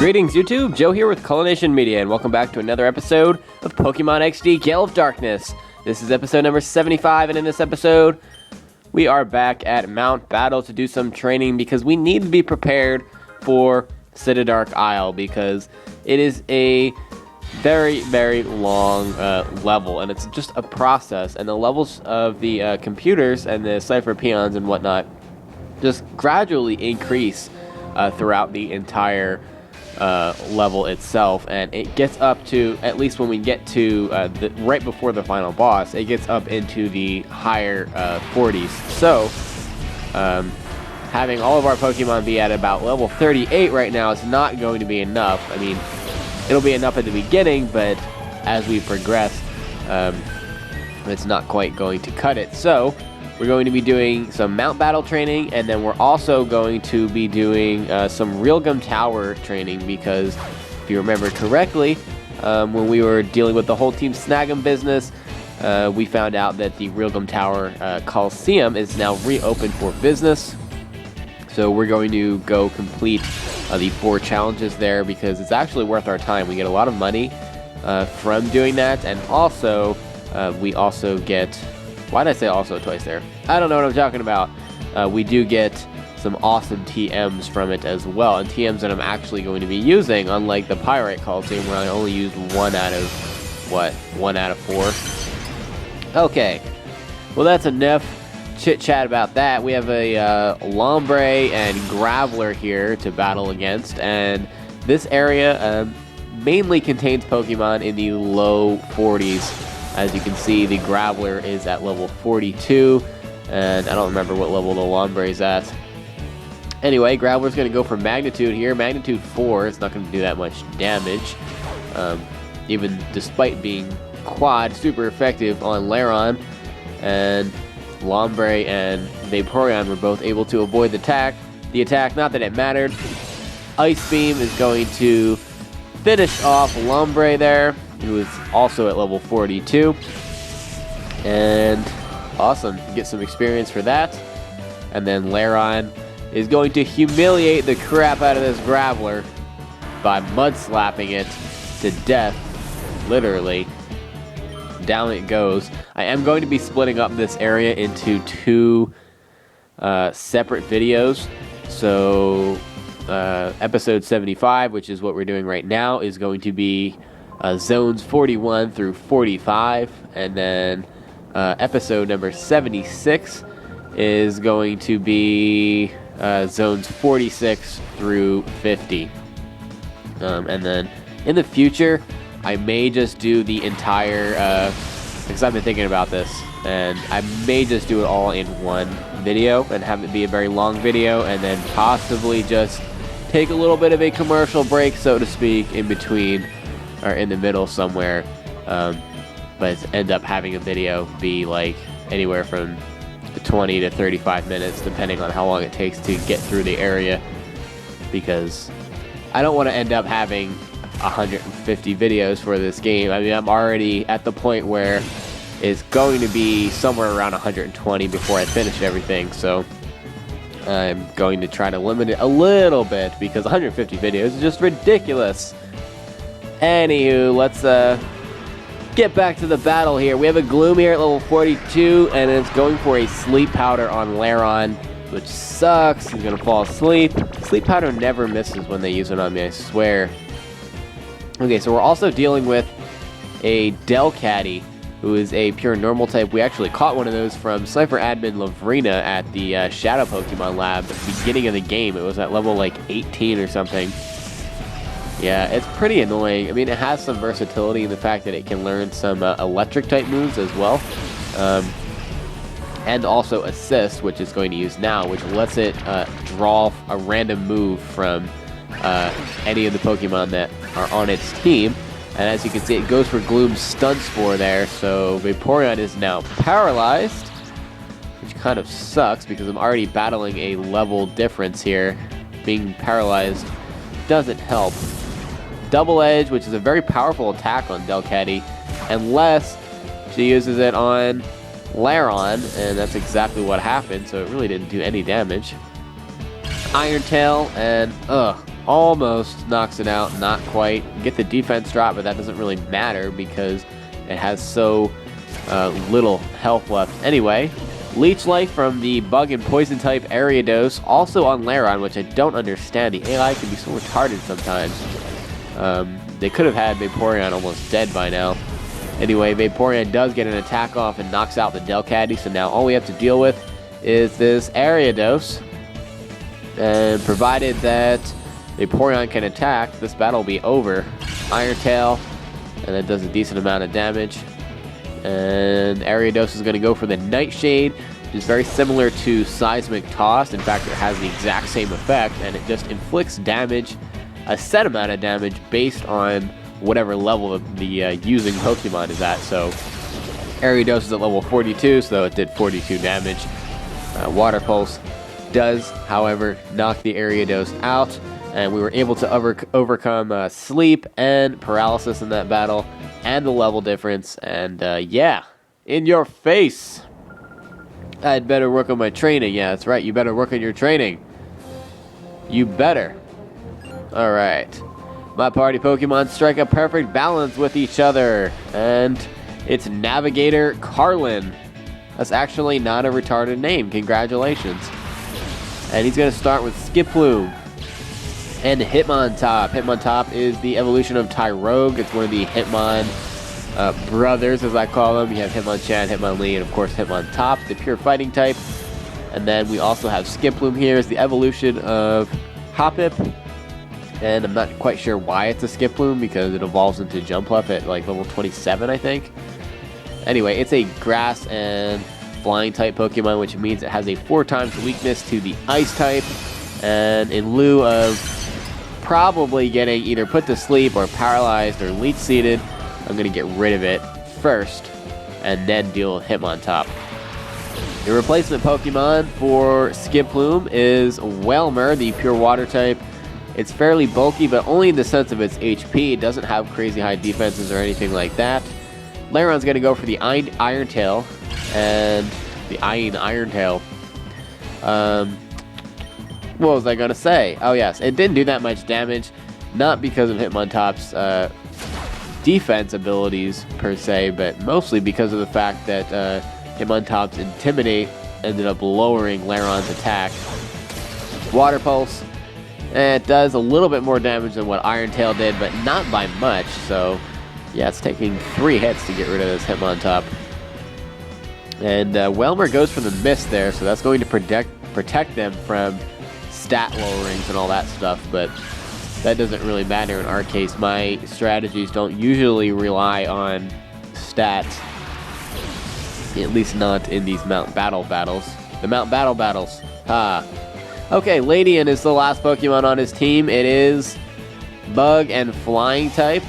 Greetings YouTube, Joe here with Culination Media, and welcome back to another episode of Pokemon XD Gale of Darkness. This is episode number 75, and in this episode, we are back at Mount Battle to do some training because we need to be prepared for Citadark Isle because it is a very, very long level, and it's just a process, and the levels of the computers and the Cypher peons and whatnot just gradually increase throughout the entire level itself, and it gets up to, at least when we get to right before the final boss, it gets up into the higher 40s. So having all of our Pokemon be at about level 38 right now is not going to be enough. I mean, it'll be enough at the beginning, but as we progress, it's not quite going to cut it. So we're going to be doing some Mount Battle training, and then we're also going to be doing some Realgum Tower training because, if you remember correctly, when we were dealing with the whole Team Snag'em business, we found out that the Realgum Tower Coliseum is now reopened for business. So we're going to go complete the 4 challenges there because it's actually worth our time. We get a lot of money from doing that, and also we also get... Why did I say also twice there? I don't know what I'm talking about. We do get some awesome TMs from it as well, and TMs that I'm actually going to be using, unlike the Pyrite Coliseum where I only used 1 out of 4. Okay, well that's enough chit-chat about that. We have a Lombre and Graveler here to battle against, and this area mainly contains Pokemon in the low 40s. As you can see, the Graveler is at level 42, and I don't remember what level the Lombre is at. Anyway, Graveler's going to go for Magnitude here. Magnitude 4, it's not going to do that much damage, even despite being quad super effective on Lairon. And Lombre and Vaporeon were both able to avoid the attack, not that it mattered. Ice Beam is going to finish off Lombre there, who is also at level 42. And awesome, get some experience for that. And then Lairon is going to humiliate the crap out of this Graveler by mud slapping it to death, literally. Down it goes. I am going to be splitting up this area into 2 separate videos. So episode 75, which is what we're doing right now, is going to be zones 41 through 45, and then episode number 76 is going to be zones 46 through 50. And then in the future, I may just do the entire, because I've been thinking about this, and I may just do it all in one video and have it be a very long video, and then possibly just take a little bit of a commercial break, so to speak, in between or in the middle somewhere, but end up having a video be like anywhere from 20 to 35 minutes, depending on how long it takes to get through the area, because I don't want to end up having 150 videos for this game. I mean, I'm already at the point where it's going to be somewhere around 120 before I finish everything, so I'm going to try to limit it a little bit because 150 videos is just ridiculous. Anywho, let's get back to the battle here. We have a Gloom here at level 42, and it's going for a Sleep Powder on Lairon, which sucks. He's going to fall asleep. Sleep Powder never misses when they use it on me, I swear. Okay, so we're also dealing with a Delcatty, who is a pure normal type. We actually caught one of those from Cypher Admin Lavrina at the Shadow Pokemon Lab at the beginning of the game. It was at level like 18 or something. Yeah, it's pretty annoying. I mean, it has some versatility in the fact that it can learn some electric type moves as well. And also Assist, which it's going to use now, which lets it draw a random move from any of the Pokemon that are on its team. And as you can see, it goes for Gloom's Stun Spore there, so Vaporeon is now paralyzed, which kind of sucks because I'm already battling a level difference here. Being paralyzed doesn't help. Double Edge, which is a very powerful attack on Delcatty, unless she uses it on Lairon, and that's exactly what happened, so it really didn't do any damage. Iron Tail, and almost knocks it out, not quite. Get the defense drop, but that doesn't really matter because it has so little health left. Anyway, Leech Life from the Bug and Poison type Ariados, also on Lairon, which I don't understand. The AI can be so retarded sometimes. They could have had Vaporeon almost dead by now. Anyway, Vaporeon does get an attack off and knocks out the Delcatty, so now all we have to deal with is this Ariados. And provided that Vaporeon can attack, this battle will be over. Iron Tail, and that does a decent amount of damage. And Ariados is going to go for the Nightshade, which is very similar to Seismic Toss. In fact, it has the exact same effect, and it just inflicts damage, a set amount of damage, based on whatever level the using Pokemon is at. So Ariados is at level 42, so it did 42 damage. Water Pulse does, however, knock the Ariados out, and we were able to overcome sleep and paralysis in that battle, and the level difference, and yeah, in your face. I'd better work on my training. Yeah, that's right, you better work on your training. You better. Alright. My party Pokemon strike a perfect balance with each other, and it's Navigator Carlin. That's actually not a retarded name. Congratulations. And he's going to start with Skiploom and Hitmontop. Hitmontop is the evolution of Tyrogue. It's one of the Hitmon brothers, as I call them. You have Hitmonchan, Hitmonlee, and of course Hitmontop, the pure fighting type. And then we also have Skiploom here. It's the evolution of Hoppip. And I'm not quite sure why it's a Skiploom, because it evolves into Jumpluff at like level 27, I think. Anyway, it's a grass and flying type Pokemon, which means it has a 4 times weakness to the ice type. And in lieu of probably getting either put to sleep or paralyzed or leech seeded, I'm going to get rid of it first and then deal with Hitmontop. The replacement Pokemon for Skiploom is Wailmer, the pure water type. It's fairly bulky, but only in the sense of its HP. It doesn't have crazy high defenses or anything like that. Lairon's going to go for the Iron Tail, and the Iron Tail. What was I going to say? Oh yes, it didn't do that much damage, not because of Hitmontop's defense abilities per se, but mostly because of the fact that Hitmontop's Intimidate ended up lowering Lairon's attack. Water Pulse. It does a little bit more damage than what Iron Tail did, but not by much, so yeah, it's taking 3 hits to get rid of this Hitmontop. And Wailmer goes for the Mist there, so that's going to protect them from stat lowerings and all that stuff, but that doesn't really matter in our case. My strategies don't usually rely on stats, at least not in these Mount Battle battles. The Mount Battle battles. Okay, Ladian is the last Pokemon on his team. It is Bug and Flying type,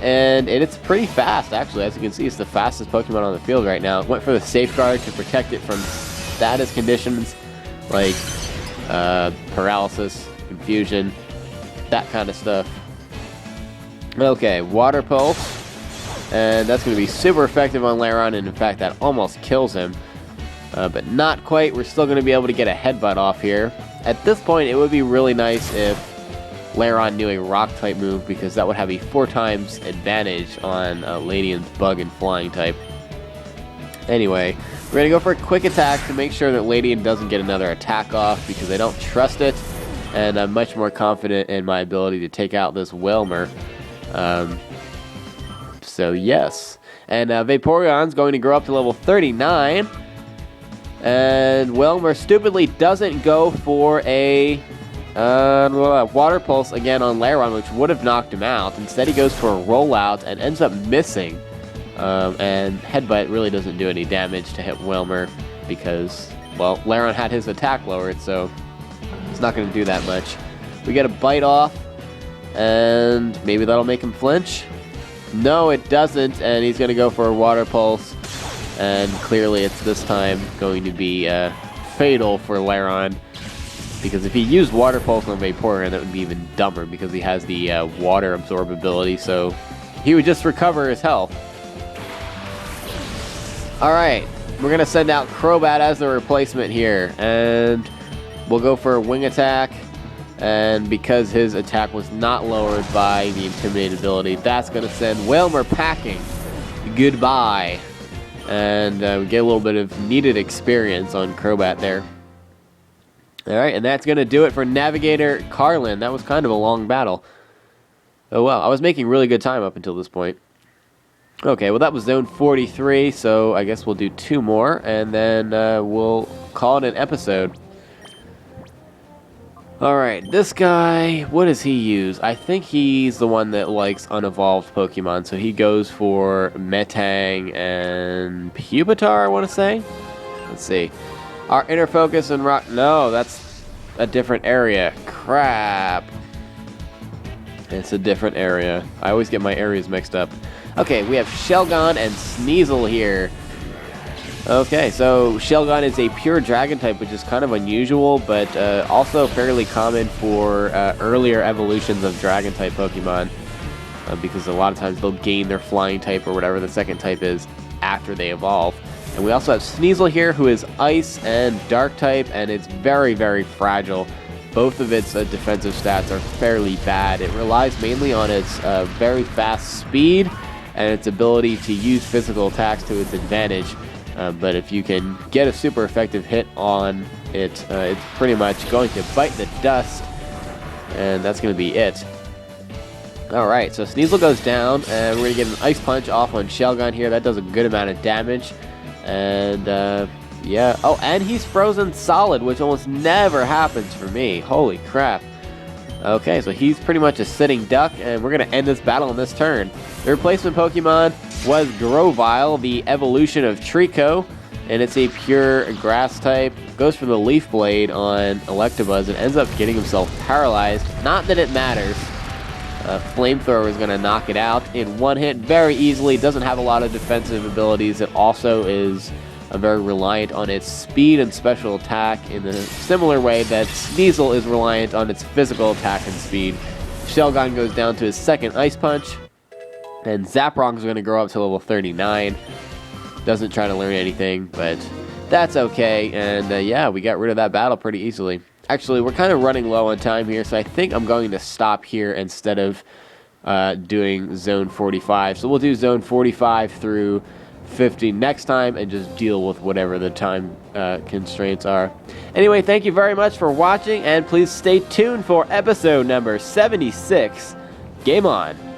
and it's pretty fast, actually. As you can see, it's the fastest Pokemon on the field right now. It went for the Safeguard to protect it from status conditions like paralysis, confusion, that kind of stuff. Okay, Water Pulse, and that's going to be super effective on Lairon, and in fact, that almost kills him. But not quite. We're still going to be able to get a Headbutt off here. At this point, it would be really nice if Lairon knew a Rock-type move, because that would have a 4 times advantage on Ladian's Bug and Flying type. Anyway, we're going to go for a Quick Attack to make sure that Ladian doesn't get another attack off, because I don't trust it, and I'm much more confident in my ability to take out this Wailmer. So yes. And Vaporeon's going to grow up to level 39. And Wailmer stupidly doesn't go for a Water Pulse again on Lairon, which would have knocked him out. Instead, he goes for a Rollout and ends up missing. And Headbutt really doesn't do any damage to hit Wailmer because, well, Lairon had his attack lowered, so it's not going to do that much. We get a Bite off, and maybe that'll make him flinch. No, it doesn't, and he's going to go for a Water Pulse. And clearly it's this time going to be fatal for Lairon, because if he used Water Pulse on Vaporeon, that would be even dumber, because he has the water absorbability, so he would just recover his health. Alright, we're going to send out Crobat as the replacement here, and we'll go for a Wing Attack, And because his attack was not lowered by the Intimidate ability, that's going to send Whalmer packing. Goodbye. And we get a little bit of needed experience on Crobat there. Alright, and that's going to do it for Navigator Carlin. That was kind of a long battle. Oh well, I was making really good time up until this point. Okay, well that was Zone 43, so I guess we'll do 2 more, and then we'll call it an episode. Alright, this guy, what does he use? I think he's the one that likes unevolved Pokemon, so he goes for Metang and Pupitar, I want to say? Let's see. Our Inner Focus and Rock... No, that's a different area. Crap. It's a different area. I always get my areas mixed up. Okay, we have Shelgon and Sneasel here. Okay, so Shelgon is a pure Dragon type, which is kind of unusual, but also fairly common for earlier evolutions of Dragon type Pokemon, because a lot of times they'll gain their Flying type or whatever the second type is after they evolve. And we also have Sneasel here, who is Ice and Dark type, and it's very, very fragile. Both of its defensive stats are fairly bad. It relies mainly on its very fast speed and its ability to use physical attacks to its advantage. But if you can get a super effective hit on it, it's pretty much going to bite the dust, and that's going to be it. Alright, so Sneasel goes down, and we're going to get an Ice Punch off on Shelgon here. That does a good amount of damage, and yeah. Oh, and he's frozen solid, which almost never happens for me. Holy crap. Okay, so he's pretty much a sitting duck, and we're going to end this battle in this turn. The replacement Pokemon was Grovyle, the evolution of Trico, and it's a pure grass type. Goes for the Leaf Blade on Electabuzz and ends up getting himself paralyzed. Not that it matters. Flamethrower is going to knock it out in one hit very easily. Doesn't have a lot of defensive abilities. It also is very reliant on its speed and special attack in a similar way that Sneasel is reliant on its physical attack and speed. Shelgon goes down to his second Ice Punch, and Zaprong is going to grow up to level 39. Doesn't try to learn anything, but that's okay. And yeah, we got rid of that battle pretty easily. Actually, we're kind of running low on time here, so I think I'm going to stop here instead of doing Zone 45. So we'll do Zone 45 through 50 next time and just deal with whatever the time constraints are. Anyway, thank you very much for watching, and please stay tuned for episode number 76. Game on!